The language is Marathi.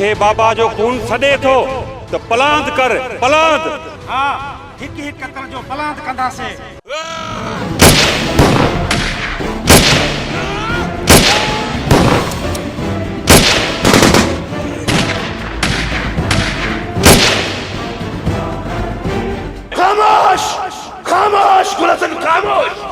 तोखे बाबा जो खून सॾे थो त पलांद कर, पलांद। हा, हिक हिक कतल जो पलांद कंदासीं। खामोश, खामोश, गुलशन खामोश।